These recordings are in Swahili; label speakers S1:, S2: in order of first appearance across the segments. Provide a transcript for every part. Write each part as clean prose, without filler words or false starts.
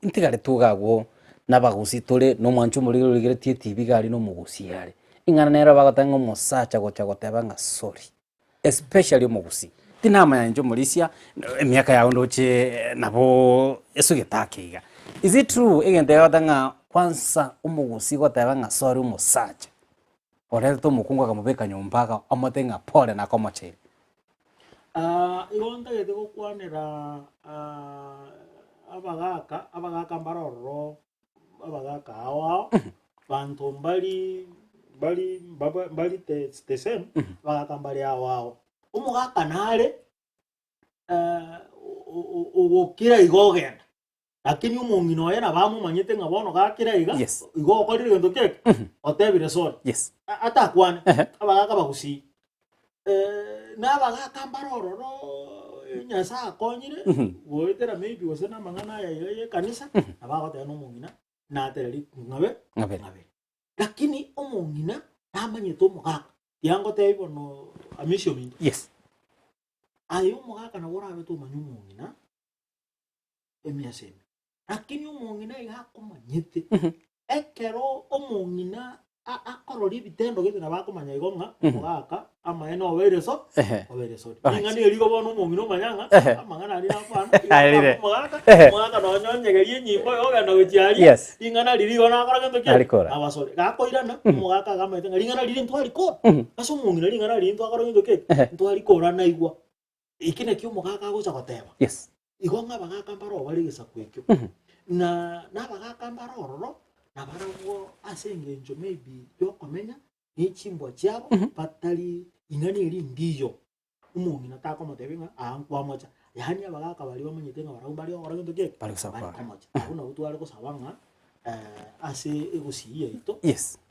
S1: intigare tugagwo nabagusi tore no mwancho muri rigeretie TV gari no mugusi yare ingana nera bagotanga umusacha gocha goteba nga sorry especially umugusi tinama yanjo mulisia emiaka yawo ndoche nabo esugetakeiga. Is it true egente yotanga kwanza umugusi goteba nga sorry umusacha ore to mukungu akamubeka nyombaka amotenga pole na komoche
S2: igonda gete gokwanera abagaka mbaroro abagaka awao bantu bali the same abagaka mbali awao umugaka nare ugokira igogenda lakini umungino yena bamumanyite nga bono gakira iga igo okorire gento keke otebire sore atakwane abagaka bagusi n'abagaka mbaroro nyasa akonyire goetera maybe wose namangana ya kanisa abagote n'umungina natereri ngabe lakini umungina namanyite umugaka yango tebo no amisho minto ayo umugaka na wora beto manyu umungina emiasemi lakini umungina igakomanyite ekero umungina akorori bitendo gete nabakomanya igonga umugaka amaeno obereso ingani erigo bono umungina umanyanga amangana ari nafana umugaka no nyonyegerie nyimbo yogenda guchiaria ingana ririgo nakora gento kia abasore gakoirana umugaka gamete ingana riri ntwari ko aso umungina ingana riri ntwakora gento kia ntwari ko na igwa ikine kyo umugaka gocha goteba igonga bagaka mbaro bari gisakwekyo na bagaka mbaroro nabaragwo asengenjo maybe yokomenya n'ichimbo cyabo batari ingani iri ndiyo umuntu natako motebinga ankwa mocha yani abagaka bari bamanyite nga baragu bari okora gento keke bari komocha abuna utware kusabanga ase egusiye ito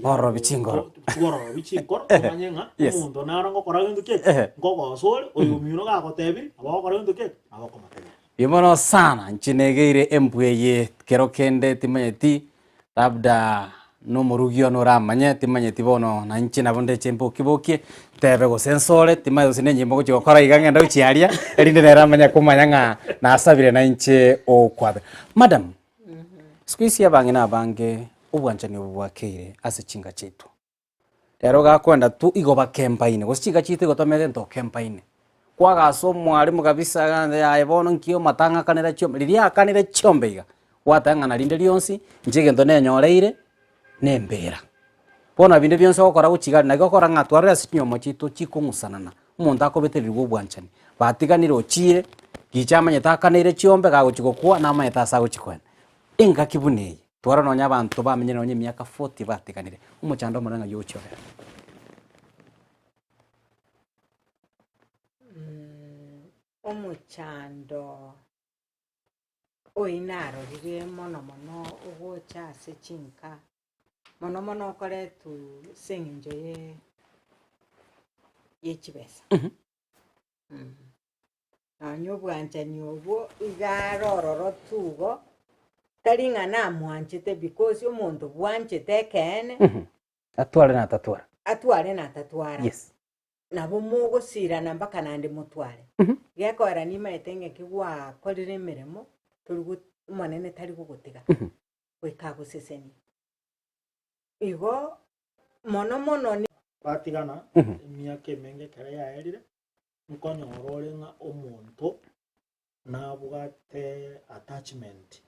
S2: boro bichingoro omanyenga umuntu narango okora gento keke ngoko sore oyo mino gakotebiri abakora gento keke abakomotebiri bimono sana nchinegeire embweye kero kende timanyeti labda no murugio no ramanya timanyeti bono na nchi na bonde chempo kibokie tebe go sensore timayo sine nyimbo go chokora iganga ndo chiaria erinde na ramanya kumanyanga na asabire na nchi o kwabe madam squeeze yabange na bange ubwanchani ubwakeire ase chinga chetu rero gakwenda tu igo ba campaign go chinga chite go tomete ndo campaign kwaga so mwalimu kabisa gande ya bono nkio matanga kanera chombe liria kanera chombeiga watanga na linde lionsi njige ndo nenyoreire nembera bona binde byonse okora guchigari na gokora ngatwarira sinyomo chitu chikung'usanana umuntu akobeterirwe ubwanchani batiganire ochire gichamanye takanire chiombe gaguchigokwa namanyeta asa guchikwena inga kibuneye twara nonya abantu bamenye nonye myaka 40 batiganire umuchando muranga yochorera
S3: omuchando oinaro rire mono ugocha se chinka mono kore tu senginjo ye chibesa anyo bwanchani obo igarororo tugo taringa na mwanchete because omuntu bwanchete kene
S1: atware na tatwara
S3: nabo mugo sira namba kanande mutware gekora ni maitenge kigwa korire miremo turigu manene tari gugutiga wekago seseni igo mono ni
S2: batigana emyaka emenge kare yaerire nkonyorore nga omuntu nabugate attachment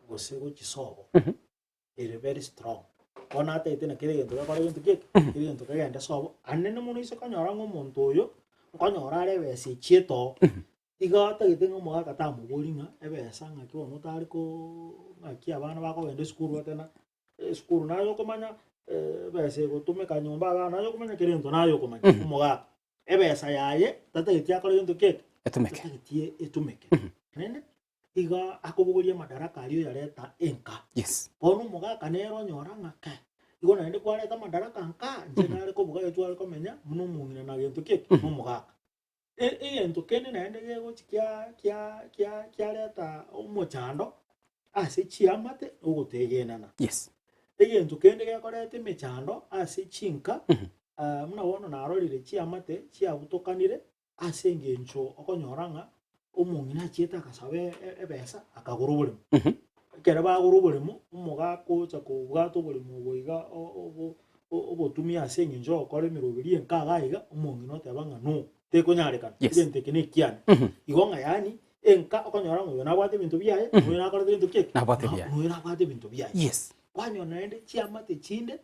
S2: gosigo chisobo iri very strong ona atete na kire gento gakora gento keke kire gento kagenda sobo anene muno ise kanyora ngo omuntu oyo nkonyora arebe chieto igata gitengo mwaka tamugoringa ebesa ngaki ono tari ko ngaki abana bako bende skuru atena skuru nayo komanya bese gotumeka nyumba abana nayo komanya kirento nayo komanya umugaka ebesa yaye tategeti akora gento keke etumeke nende iga akobugoria madaraka ariyo yareta enka bono umugaka nero nyora ngaka igo nende kwareta madaraka nka njenare ko bugaye twari komenya muno mungina na gento keke umugaka ento kene naende gego kya leta umuchando ase chiamate ugotegenana egento kende gekorete mechando ase chinka muna bono narorire chiamate chiabutokanire ase engencho okonyoranga omong'ina achiete akasabe ebesa akagora oboremo ekero bagora oboremo omogaka ocha kobwata oboremo obo iga obotumia ase eng'encho ogokora emeroberi enkaga iga omong'ina oteba ng'a no tekonyarekana egento eke na ekiane igo ng'a yaani enka okonyora ng'a oyo nabwate ebinto biaye oyo nakorete ebinto kieke oyo nabwate ebinto biaye kwanyona naende chiamate chinde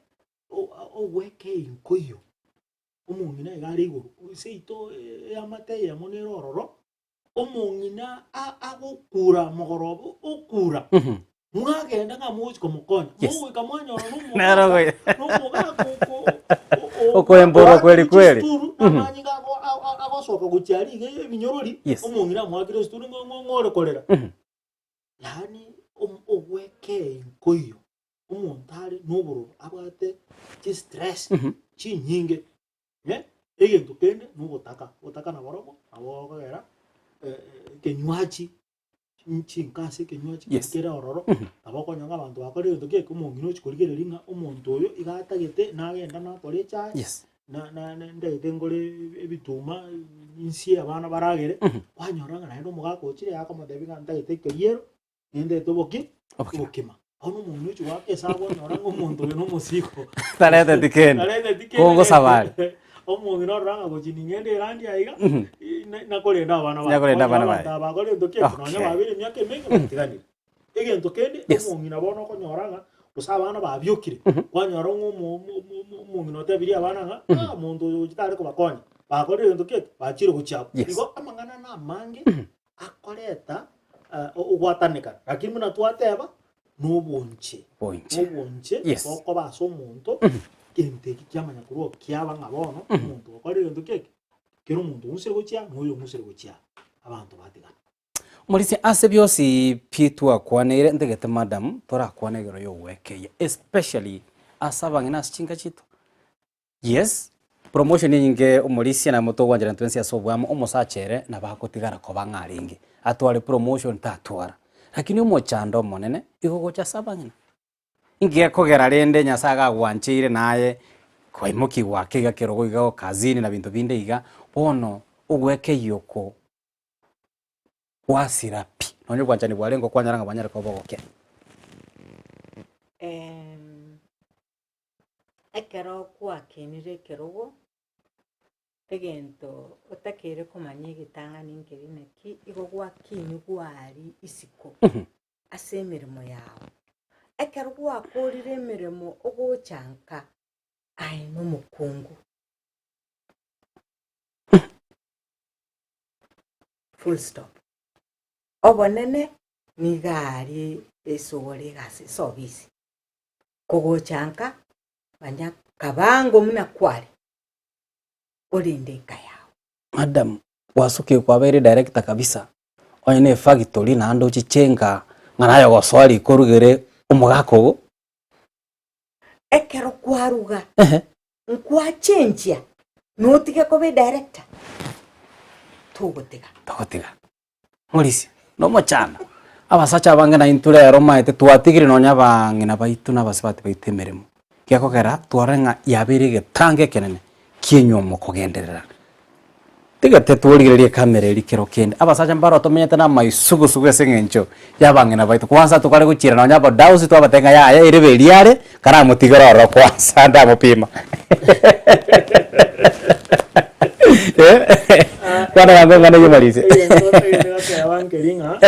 S2: ogweka enko iyo omong'ina iga are igoro seito eamate eyemo nere ororo omong'ina agokura mogorobo okura mwagenda ng'a mochi komokonya mogoika mwanyora nomogaka
S1: okoembora kweli
S2: namanyi agosoka gochiari iga ebinyorori omong'ina mwakire situru ng'ore korera yaani ogweka enko iyo omonto are nobororo abwate chistress chinyinge egento kende nogotaka naboromo abo okogera kenywachi chinkase kenywachi kera ororo abo okonyanga abanto bakora egento kieke omong'ina ochikorigereria ng'a omonto oyo iga atagete nagenda nakora echae ndagete ngore ebituma insie abana baragere kwanyora ng'a naende omogaka ochire yakomotebi ng'a ntagete keriero nendete obokima ono omong'ina ochi gwaka esaba onyora ng'a omonto oyo nomosiko
S1: tarete tikende kongo sabari
S2: omong'ina orora ng'a gochi ning'ende erandi aiga nakorenda abana bakore egento kieke nonya babere emiaka emenge batiganire egento kende omong'ina bono okonyora ng'a gose abana babiokire kwanyora omong'ina otebirie abana ng'a omonto oyo tare kobakonya bakorire egento kieke bachire gochiabo igo amang'ana na amange akoreta ogwatanekana lakini buna twateba nobonche okoba ase omonto egento eki kiamanya korwa kiaba ng'a bono omonto okorire egento kieke kero omonto ogusire gochia noyo ogusire gochia abanto batigana
S1: morisi ase biosi pitwakwaneire ntegete madam torakwana egero yogwekeia especially ase abang'ina ase chinka chito yes promotion nyinge omorisia na moto gwanjera ntwensi ase obwamo omosachere nabagotigara koba ng'arenge atware promotion tatwara lakini omochando omonene igo gocha ase abang'ina ingekogera rende nyasaye agagwancheire naye kwaimoki gwake iga kerogo iga kazini na binto binde iga bono ogwekeia oko wasira pi nonye gwanchani bwarengo kwanyara ng'a banyare kobogoke
S3: ekero kwakenire ekerogo egento otakeire komanya egetang'ani nkeri naki igo gwakini gwari isiko ase emeremo yago ekero gwakorire emeremo ogochanka aye n'omokungu full stop obonene nigari esogore gase sobisi kogochanka banya kabango muna kwari orinde kayao
S1: madam wasuke kwabere director kabisa oyine factory na ando chichenga nganayo goswali korugere omogako
S3: ekero kwaruga nkwachenjia notige kobe director togotiga
S1: morisi no mochana abasacha bange na inture romaete twatigire nonya bang'ina baitu nabasibati baitemeremo kiakogera twarenga yabire getange kenene kienyomo kogenderera tigate tworigererie kamera erikero kende abasacha mbaro tomenyete na maisugusugu eseng'encho yabang'ina baitu kwanza tukare guchira nonya bodausi twabatenga yaya ireberiare kana mutigara oro kwanza ndamupima kwana bango ngana yemalise
S2: abankeringa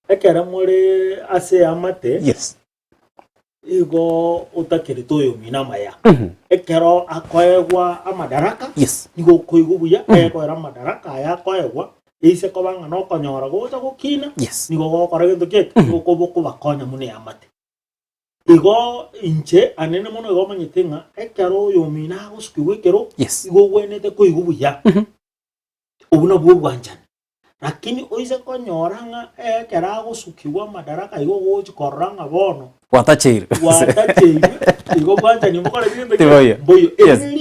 S2: ekera muri ase amate
S1: yes
S2: igo utakiri toyo minama ya ekero akoegwa amadaraka
S1: yes
S2: igo koigo buya ekoera amadaraka ya koegwa ise kobanga no konyora gocha gokina
S1: yes
S2: nigo gokora gento kieke igo koboko bakonya mune amate igo inche anene mono igo manyitenga ekero yo mina gosukiwe kero
S1: yes
S2: igo gwenete koigo buya obuna bwo bwanjani lakini oise konyora ekera agosukiwa madaraka igo gochikorora ng'a bono
S1: watacheire
S2: igo bwanjani mukore bintu boyo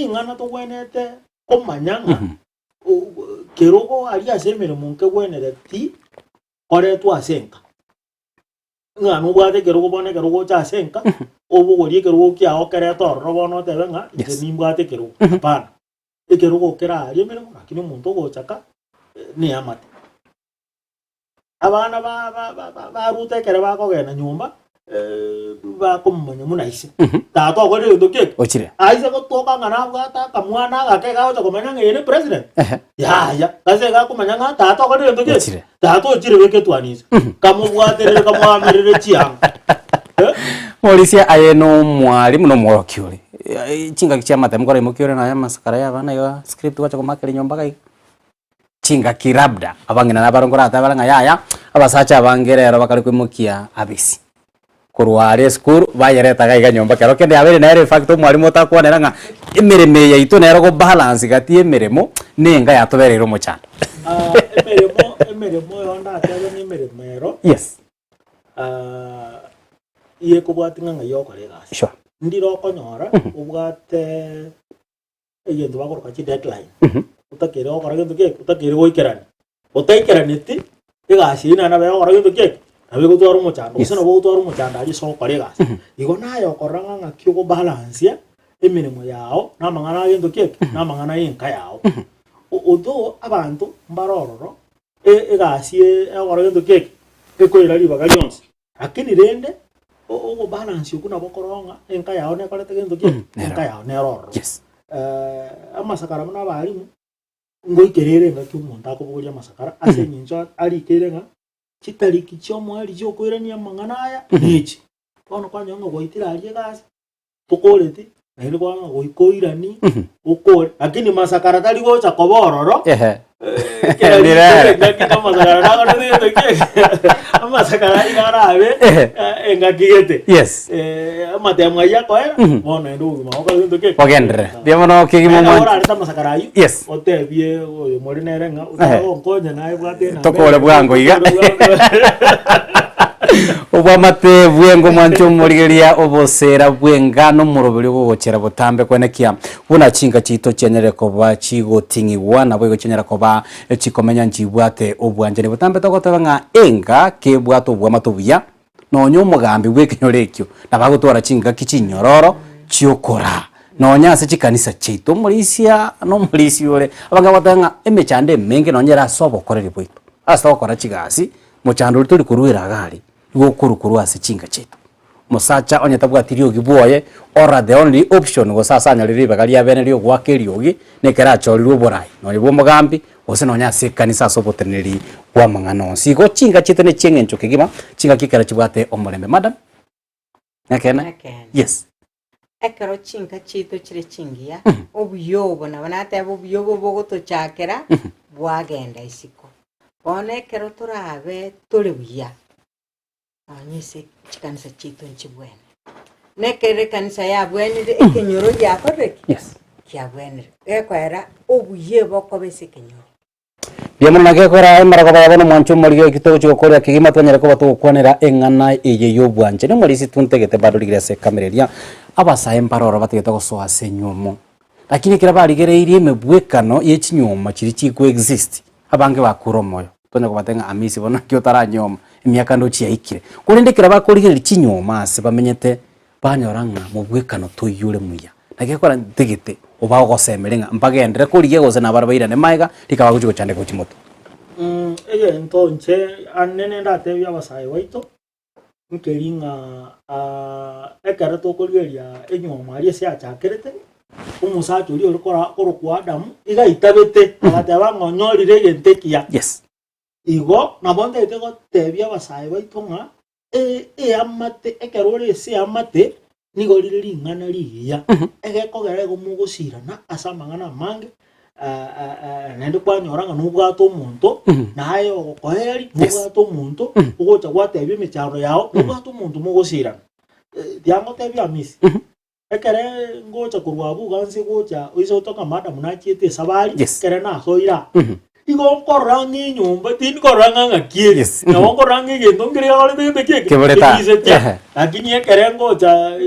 S2: ng'ana togwenete komanya ng'a kerogo ari ase emeremo nke gwenere ti koretwa ase enka ng'ana obwate kerogo bono ekerogo ocha ase enka obogorie ekerogo kiago kereta ororo bono otebe ng'a inche nimbwate ekerogo hapana ekerogo kera ari emeremo lakini omonto ogochaka niamate abana barutekere bakogenda nyumba bakumumanya munaise tato gore ndoke
S1: ochire
S2: aise gotoka ngana bwata kamwana gake gacha kumenya ngene president ya kaze gakumenya nga tato gore ndoke tato ochire weke twanise kamubwaterere kamwamirire chiang
S1: Morisia ayeno mwalimu no mworokiore chinga kichama mukore mukiore na yamasakara yabana yo script wacha kumakere nyomba kai chinga kirabda abangina nabarongora atabaranga yaya abasacha abangerero bakari kwimukia abisi kurware school bayereta gaiga nyomba kero kende abere na facto mwalimu otakuonera nga emireme yaitu nero go balance gati emiremo nenga yatoberero mochanda
S2: emiremo yonda atebe ni emiremero
S1: yes
S2: iye kubwatinga nga yokore gasi
S1: sure
S2: ndiro konyora ubwate egento bakoroka chi deadline utakere okora gento ke utakere goikerani utaikerani egasi ina na bayo okora gento ke abe gutwara umuchanda usana bo gutwara umuchanda ari so kore gasi igo nayo koranga nga kyo balance emirimo yao namangana gento ke namangana yinka yao odo abantu mbarororo egasi okora gento ke ekoira libaga yonse akini rende o balance kuna bokoronga enka yao ne kolete gento ke enka yao ne roro
S1: yes
S2: amasakara muna balimu ngoikerere nga kyumuntu akobugoria amasakara ase nyinzo ari kerenga chitariki cyomwali cyokwirania mangana aya niki kono kwanya ngo goitira ari gasi tukoreti ere kwa goikoirani ukore lakini masakara tali gocha kobororo
S1: Direre.
S2: Amasakara igarabe engakigete.
S1: Yes.
S2: Amatemwa yako bona ndugu maoka ndoke.
S1: Ogendere. Biemono kigimo mo.
S2: Ora ata masakara ayu.
S1: Yes.
S2: Otebie oyo muri nerenga utonkonya naye bwate na.
S1: Tokore bwango iga. Obwamate bwengo mwancho murigeria obosera bwengano murobiri gogochera butambe kwenekia buna chinga chito chenere koba chigotingiwa na bwego chenera koba chikomenya njibwate obwanje ne butambe tokotanga enga kebwato bwamatobuya nonyo mugambi bwekinyorekyo nabagotwara chinga kichinyororo chiokora nonya se chikanisa chito murisia no murisiore abanga batanga emechande menge nonyera sobo korere bwito asa okora chigasi muchando tuli kuruira gari gokurukuru ase chinga chetu musacha onyeta bwatirio giboye ora the only option go sasa nyariri bagari abene rio gwakeriogi nekera chorirwo borai no ibo mugambi ose no nyase kanisa soboteneri kwa mangano sigo chinga chetu ne chengencho kigima chinga kikera chibwate omurembe madam nakena yes
S3: ekero chinga chetu chire chingia obuyobo na banate obuyobo bogotochakera bwagenda isiko one kero turabe turi buya anyise chikanisa chito nchibwene nekere kanisa ya bwenire ekenyoro yakoreki
S1: yes
S3: kya bwenire ekwera obuye bokobese kenyoro
S1: Biamuna gekora emara ko bayabona mwancho muri gito cyo kora kigima twanyere ko batokwanera engana eye yobwanje ne muri situntegete badurigire se kamereria abasa emparoro bategeta gosoa senyumo lakini kira barigereirie mebwekano yechinyuma chiri chiko exist abange bakuromoyo tonya kubatenga amisi bona kyo taranyoma imyaka ndochi yaikire kurindikira bakurigira chinyoma ase bamenyete banyoranga mubwekano tuyure muya nakekora ntegete obago gosemerenga mpagendere kuriye gose nabarbaira ne maiga likaba kuchiko chande ko chimoto
S2: eye ntonche anene ndate bya basai waito nkeringa ekara to kurigeria enyoma ari ase achakerete umusacho uri orukora orukwa Adamu iga itabete agateba ngonyorire gentekia
S1: yes
S2: igo nabonde tego tebia basai baitonga amate ekerore se amate nigorire ringana riya egekogera gomugusirana asamangana mange nende kwanyoranga nubwato omuntu naye okoheri nubwato omuntu ugocha gwatebia emecharo yao nubwato omuntu mugusirana diango tebia misi ekere ngocha kurwabu ganse gocha oiso toka madam na chiete sabari kere na soira igo korangi nyumba tin koranga ngakie na korangi gendo ngire gale de keke lakini ekere ngocha